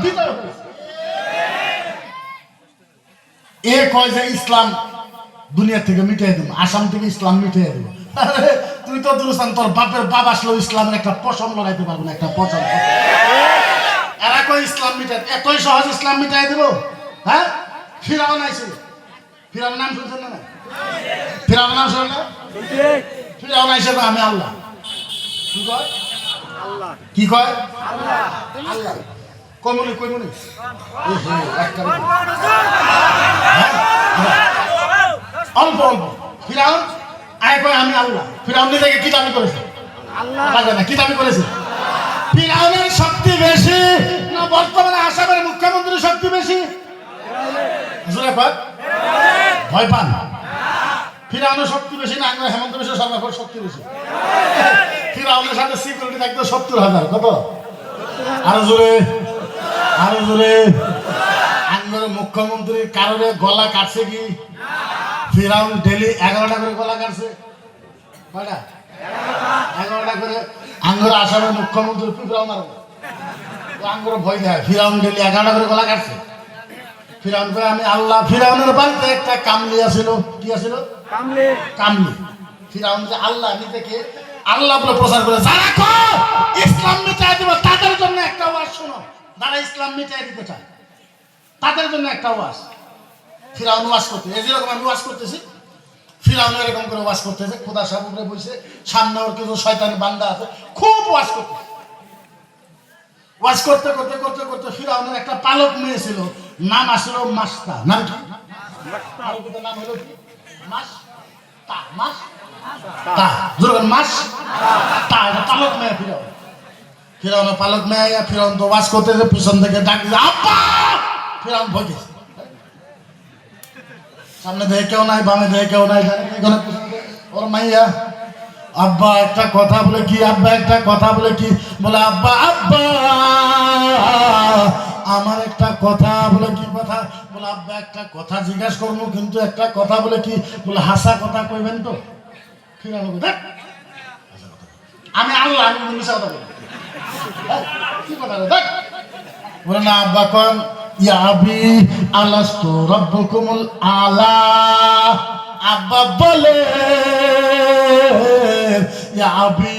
বিজয় হয়েছে। এ কয় যে ইসলাম দুনিয়া থেকে মিটিয়ে দেবো, আসাম থেকে ইসলাম মিটিয়ে দেবো। তুই তো দুরুস্তান, তোর বাপের বাবা আসলো ইসলামের একটা পশম লড়াইতে পারবো না, একটা পশম। এরা কয় ইসলাম মিটাই, এতই সহজ ইসলাম মিটাই দেবো? হ্যাঁ, ফিরাউন আইছিল, ফিরাউনের নাম শুনছেন না? ফিরাউনের নাম শুনেন না? ফিরাউন আইসে আমি আল্লাহ। কি কয়? আল্লাহ। কি কয়? আল্লাহ। আল্লাহ কইমনি কইমনি অল্প অল্প। ফিরাউন আয় কয় আমি আল্লাহ। ফিরাউন নিজেকে কি দাবি করেছে? আল্লাহ না, কি দাবি করেছে? ফিরাউনের শক্তি বেশি না বর্তমানে আসামের মুখ্যমন্ত্রীর শক্তি বেশি? ভয় পান? ফিরাউনের শক্তি বেশি না হেমন্ত বিশ্ব শর্মার শক্তি বেশি? ফিরাউনের সাথে সিকিউরিটি থাকতো ৭০,০০০। কত? আরো জোরে, আরো জোরে। আঙ্গের মুখ্যমন্ত্রী কারোরে গলা কাটছে কি? ফিরাউন ডেলি 11টা করে গলা কাটছে। কয়টা? 11টা করে। আঙ্গের আসামের মুখ্যমন্ত্রী ফিরাউন আর আঙ্গের ভয় দেয়। ফিরাউন ডেলি 11টা করে গলা কাটছে। ফিরাউন কয় আমি আল্লাহ। ফিরাউনের বাড়িতে একটা কামলি আছিল। কি আছিল? কামলি। কামলি। ফিরাউন যে আল্লাহ নিজেকে আল্লাহ বলে প্রচার করে, যারা কয় ইসলাম মিটাই দিব তাদের জন্য একটা ওয়াজ শোনো। যারা ইসলাম মিটাই দিতে চায় তাদের জন্য একটা ওয়াজ। ফিরাউন ওয়াজ করতে, এই যেরকম আমি ওয়াজ করতেছি, ফিরাউন এরকম করে ওয়াজ করতেছে। খোদা সাহেব উপরে বসে, সামনে ওর কিছু শয়তান বান্দা আছে, খুব ওয়াজ করতে। ওয়াজ করতে করতে করতে করতে ফিরাউনের একটা পালক মেয়ে ছিল, নাম আসলো মাস্তা। নাম কি? নাম হলো কি? মাস্তা। মাস্তা জোরে মাস্তা। এটা পালক মেয়ে ফিরাউন। ফিরাউনের পালক মেয়ে। ফিরাউন তো ওয়াজ করতেছে, পিছন থেকে ডাক দিছে আব্বা। ফিরাউন ভয় গেছে। সামনে দেখে কেউ নাই, বামে দেখে কেউ নাই, ওর মাইয়া আব্বা একটা কথা বলে কি? আব্বা একটা কথা বলে কি? বলে আব্বা আব্বা আমার একটা কথা বলে কি কথা? বলে আব্বা একটা কথা জিজ্ঞাসা করবো, কিন্তু একটা কথা বলে কি? বলে হাসা কথা কইবেন তো? আমি আল্লাহ, আমি মিশা কথা বলি। কি কথা বলে না আব্বা কন ইয়া আবি আলাস্তু রাব্বুকুমুল আলা। আব্বা বলে ইয়া আবি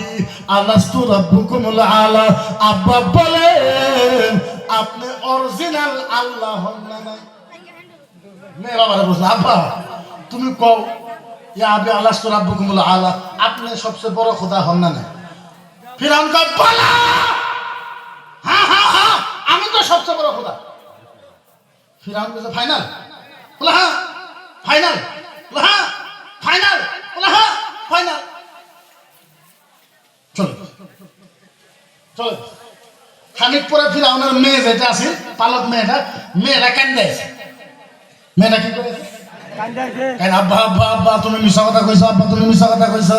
আলাস্তু রাব্বুকুমুল আলা। আব্বা বলে আপনি অরিজিনাল আল্লাহ হন না? নাই মেয়ে বাবারে বলছে আব্বা তুমি কও ইয়া আবি আলাস্তু রাব্বুকুমুল আলা, আপনি সবচেয়ে বড় খোদা হন না? নাই। ফিরাউন কয় বলা হ্যাঁ হ্যাঁ হ্যাঁ আমি তো সবচেয়ে বড় খোদা। ফিরাউন বলছে ফাইনাল? বলে হ্যাঁ ফাইনাল। বলে হ্যাঁ ফাইনাল। বলে হ্যাঁ ফাইনাল। চলো চলো। খানিক পরে ফিরাউনের মেয়ে যেটা আছে পালক মেয়েটা, মেয়েটা কান্দাইছে। মেয়েটা কি করে? আব্বা আব্বা আব্বা তুমি মিশা কথা কইছো। আব্বা তুমি মিশা কথা কইছো।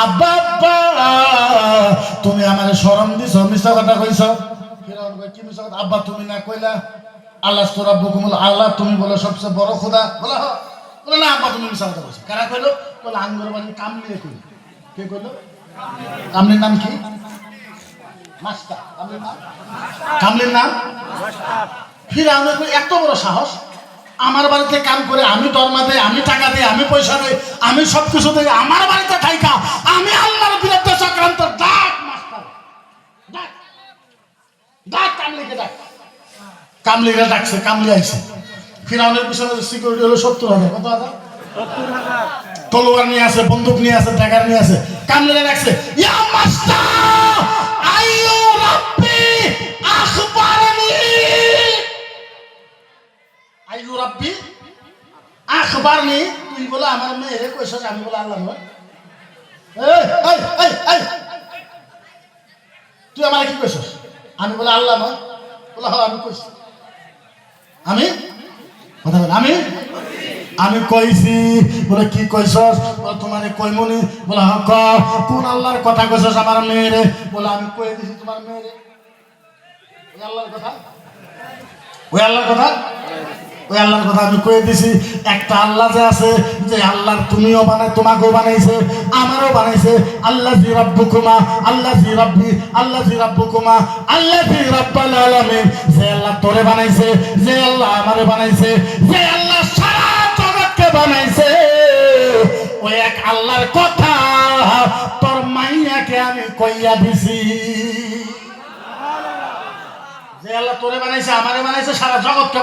আব্বা আব্বা তুমি আমার শরম দিছো, মিশা কথা কইছো। ফিরাউন কয় কি মিশা কথা? আব্বা তুমি না কইলা আলাস্তু রাব্বুকুমুল আলা, তুমি বলে সবচেয়ে বড় খোদা? বলে হ্যাঁ। বলে না আব্বা তুমি মিশা কথা কইছো। কারা কইলো? বলে আঙ্গুর বাড়ি কামলিয়ে কইল। কে কইলো? কামলির নাম কি? মাস্টার। কামলির নাম? কামলির নাম ফিরাউনের এত বড় সাহস, আমার বাড়িতে কাম করে, আমি দরমা দেই, আমি টাকা দেই, আমি পয়সা দেই, আমি সবকিছু দেই, আমার বাড়িতে থাইকা আমি আল্লাহর বিরুদ্ধে চক্রান্ত। ডাক মাস্টার, ডাক ডাক কামলিকে ডাক। কামলিরা ডাকছে, কামলি আইছে। ফিরাউনের পিছনে সিকিউরিটি হলো ৭০,০০০। কত হাজার? ৭০,০০০। তলোয়ার নিয়ে আছে, বন্দুক নিয়ে আছে, ট্যাগার নিয়ে আছে। কামলিরা ডাকছে ইয়া মাস্টার আইয়ু রাব্বি আখবারনি। আইয়ু রাব্বি আখবারনি। তুই বলে আমার মেয়েরে কইছস আমি বলে আল্লাহ নয়? তুই আমার কি কইছস? আমি বলে আল্লাহ নয়? বলে হ্যাঁ আমি কইছি। আমি কথা বল আমি আমি কইছি। বলে কি কইছস? বলে তোমারে কইমনি। বলে হ্যাঁ ক কোন আল্লাহর কথা কইছস আমার মেয়েরে? বলে আমি কই দিছি তোমার মেয়েরে। ওই আল্লাহর কথা, ওই আল্লাহর কথা, ওই আল্লাহর কথা আমি কয়ে দিছি। একটা আল্লাহ যে আছে, যে আল্লাহর তুমিও তোমাকেও বানাইছে, আমারও বানাইছে। আল্লাহ জি রাব্বুকুমা, আল্লাহ জি রাব্বি, আল্লাহ জি রাব্বুকুমা, আল্লাহ জি রাব্বাল আলামিন। যে আল্লাহ তোরে বানাইছে, যে আল্লাহ আমারে বানাইছে, যে আল্লাহ সারা জগৎকে বানাইছে, ওই এক আল্লাহর কথা তোর মাইয়াকে আমি কইয়া দিছি। যে আল্লাহ তোরে বানাইছে, আমারে বানাইছে, সারা জগৎকে